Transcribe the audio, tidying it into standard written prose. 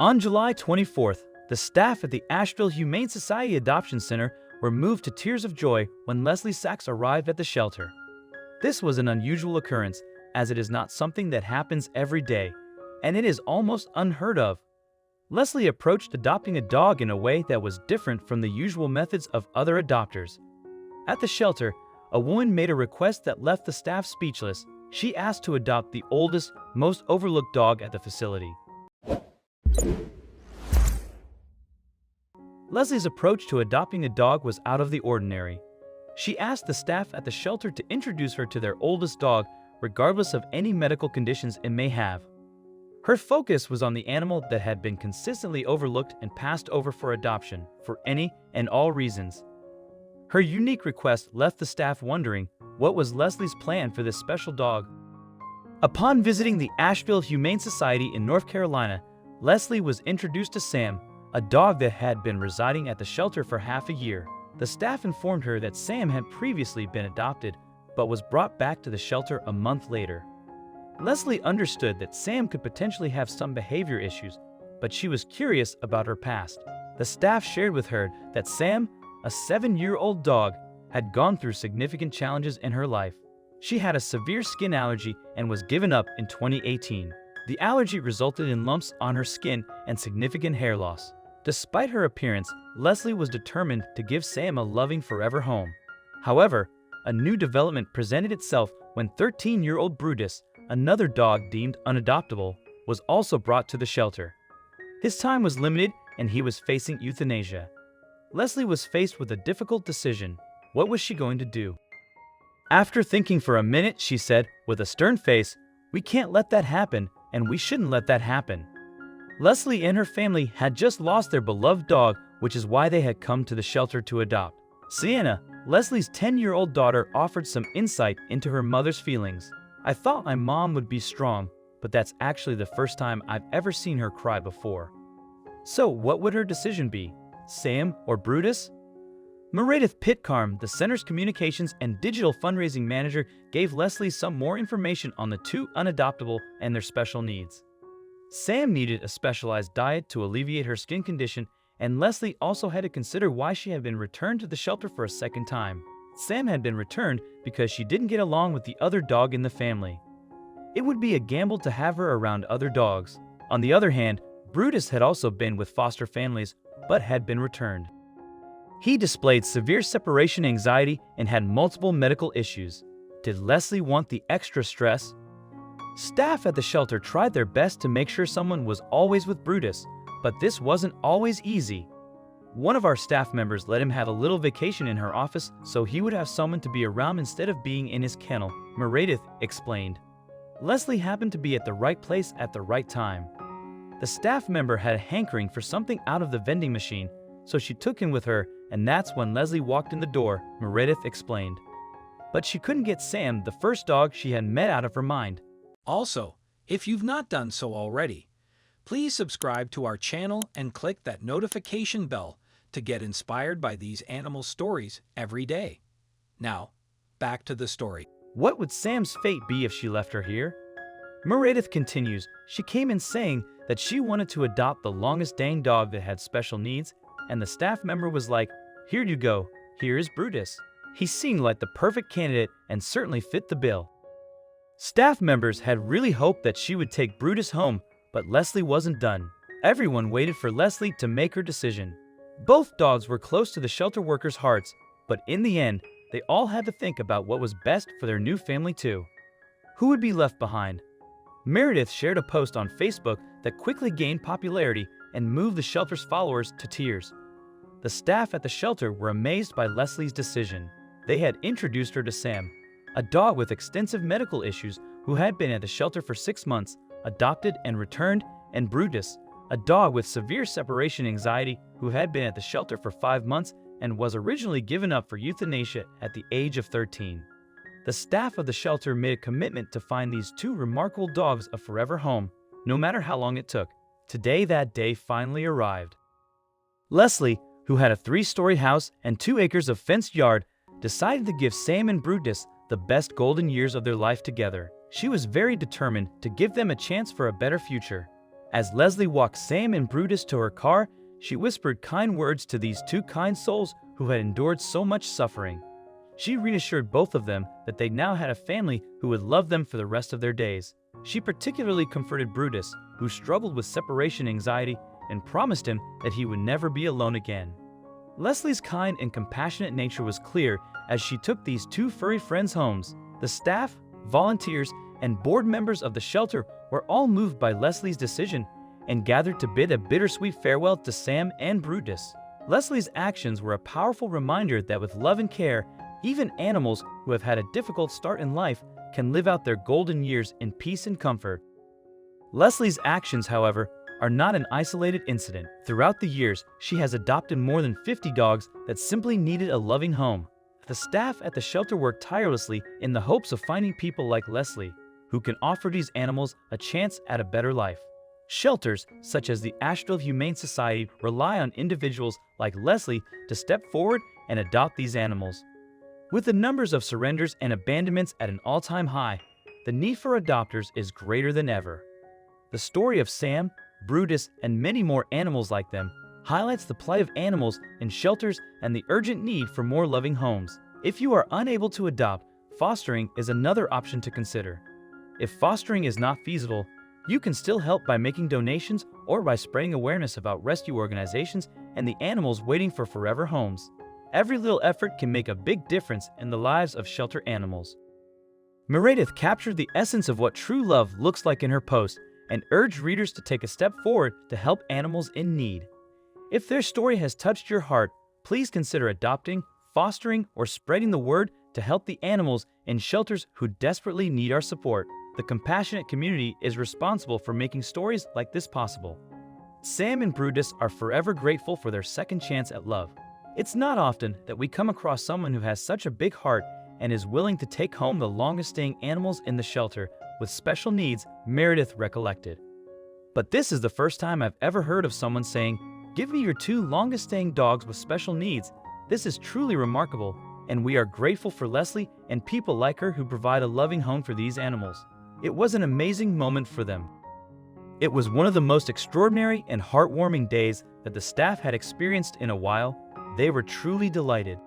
On July 24th, the staff at the Asheville Humane Society Adoption Center were moved to tears of joy when Leslie Sachs arrived at the shelter. This was an unusual occurrence, as it is not something that happens every day, and it is almost unheard of. Leslie approached adopting a dog in a way that was different from the usual methods of other adopters. At the shelter, a woman made a request that left the staff speechless. She asked to adopt the oldest, most overlooked dog at the facility. Leslie's approach to adopting a dog was out of the ordinary. She asked the staff at the shelter to introduce her to their oldest dog, regardless of any medical conditions it may have. Her focus was on the animal that had been consistently overlooked and passed over for adoption for any and all reasons. Her unique request left the staff wondering what was Leslie's plan for this special dog. Upon visiting the Asheville Humane Society in North Carolina, Leslie was introduced to Sam, a dog that had been residing at the shelter for half a year. The staff informed her that Sam had previously been adopted, but was brought back to the shelter a month later. Leslie understood that Sam could potentially have some behavior issues, but she was curious about her past. The staff shared with her that Sam, a 7-year-old dog, had gone through significant challenges in her life. She had a severe skin allergy and was given up in 2018. The allergy resulted in lumps on her skin and significant hair loss. Despite her appearance, Leslie was determined to give Sam a loving forever home. However, a new development presented itself when 13-year-old Brutus, another dog deemed unadoptable, was also brought to the shelter. His time was limited and he was facing euthanasia. Leslie was faced with a difficult decision. What was she going to do? After thinking for a minute, she said, with a stern face, "We can't let that happen, and we shouldn't let that happen." Leslie and her family had just lost their beloved dog, which is why they had come to the shelter to adopt. Sienna, Leslie's 10-year-old daughter, offered some insight into her mother's feelings. "I thought my mom would be strong, but that's actually the first time I've ever seen her cry before." So what would her decision be? Sam or Brutus? Meredith Pitcairn, the center's communications and digital fundraising manager, gave Leslie some more information on the two unadoptable and their special needs. Sam needed a specialized diet to alleviate her skin condition, and Leslie also had to consider why she had been returned to the shelter for a second time. Sam had been returned because she didn't get along with the other dog in the family. It would be a gamble to have her around other dogs. On the other hand, Brutus had also been with foster families, but had been returned. He displayed severe separation anxiety and had multiple medical issues. Did Leslie want the extra stress? Staff at the shelter tried their best to make sure someone was always with Brutus, but this wasn't always easy. One of our staff members let him have a little vacation in her office so he would have someone to be around instead of being in his kennel, Meredith explained. Leslie happened to be at the right place at the right time. The staff member had a hankering for something out of the vending machine, so she took him with her, and that's when Leslie walked in the door, Meredith explained. But she couldn't get Sam, the first dog she had met, out of her mind. Also, if you've not done so already, please subscribe to our channel and click that notification bell to get inspired by these animal stories every day. Now, back to the story. What would Sam's fate be if she left her here? Meredith continues, she came in saying that she wanted to adopt the longest dang dog that had special needs, and the staff member was like, "Here you go, here is Brutus." He seemed like the perfect candidate and certainly fit the bill. Staff members had really hoped that she would take Brutus home, but Leslie wasn't done. Everyone waited for Leslie to make her decision. Both dogs were close to the shelter workers' hearts, but in the end, they all had to think about what was best for their new family too. Who would be left behind? Meredith shared a post on Facebook that quickly gained popularity and moved the shelter's followers to tears. The staff at the shelter were amazed by Leslie's decision. They had introduced her to Sam, a dog with extensive medical issues who had been at the shelter for 6 months, adopted and returned, and Brutus, a dog with severe separation anxiety who had been at the shelter for 5 months and was originally given up for euthanasia at the age of 13. The staff of the shelter made a commitment to find these two remarkable dogs a forever home, no matter how long it took. Today, that day finally arrived. Leslie, who had a 3-story house and 2 acres of fenced yard, decided to give Sam and Brutus the best golden years of their life together. She was very determined to give them a chance for a better future. As Leslie walked Sam and Brutus to her car, she whispered kind words to these two kind souls who had endured so much suffering. She reassured both of them that they now had a family who would love them for the rest of their days. She particularly comforted Brutus, who struggled with separation anxiety, and promised him that he would never be alone again. Leslie's kind and compassionate nature was clear as she took these two furry friends' homes. The staff, volunteers, and board members of the shelter were all moved by Leslie's decision and gathered to bid a bittersweet farewell to Sam and Brutus. Leslie's actions were a powerful reminder that with love and care, even animals who have had a difficult start in life can live out their golden years in peace and comfort. Leslie's actions, however, are not an isolated incident. Throughout the years, she has adopted more than 50 dogs that simply needed a loving home. The staff at the shelter worked tirelessly in the hopes of finding people like Leslie, who can offer these animals a chance at a better life. Shelters, such as the Asheville Humane Society, rely on individuals like Leslie to step forward and adopt these animals. With the numbers of surrenders and abandonments at an all-time high, the need for adopters is greater than ever. The story of Sam, Brutus, and many more animals like them highlights the plight of animals in shelters and the urgent need for more loving homes. If you are unable to adopt, fostering is another option to consider. If fostering is not feasible, you can still help by making donations or by spreading awareness about rescue organizations and the animals waiting for forever homes. Every little effort can make a big difference in the lives of shelter animals. Meredith captured the essence of what true love looks like in her post and urged readers to take a step forward to help animals in need. If their story has touched your heart, please consider adopting, fostering, or spreading the word to help the animals in shelters who desperately need our support. The compassionate community is responsible for making stories like this possible. Sam and Brutus are forever grateful for their second chance at love. It's not often that we come across someone who has such a big heart and is willing to take home the longest-staying animals in the shelter with special needs, Meredith recollected. But this is the first time I've ever heard of someone saying, "Give me your two longest-staying dogs with special needs." This is truly remarkable, and we are grateful for Leslie and people like her who provide a loving home for these animals. It was an amazing moment for them. It was one of the most extraordinary and heartwarming days that the staff had experienced in a while. They were truly delighted.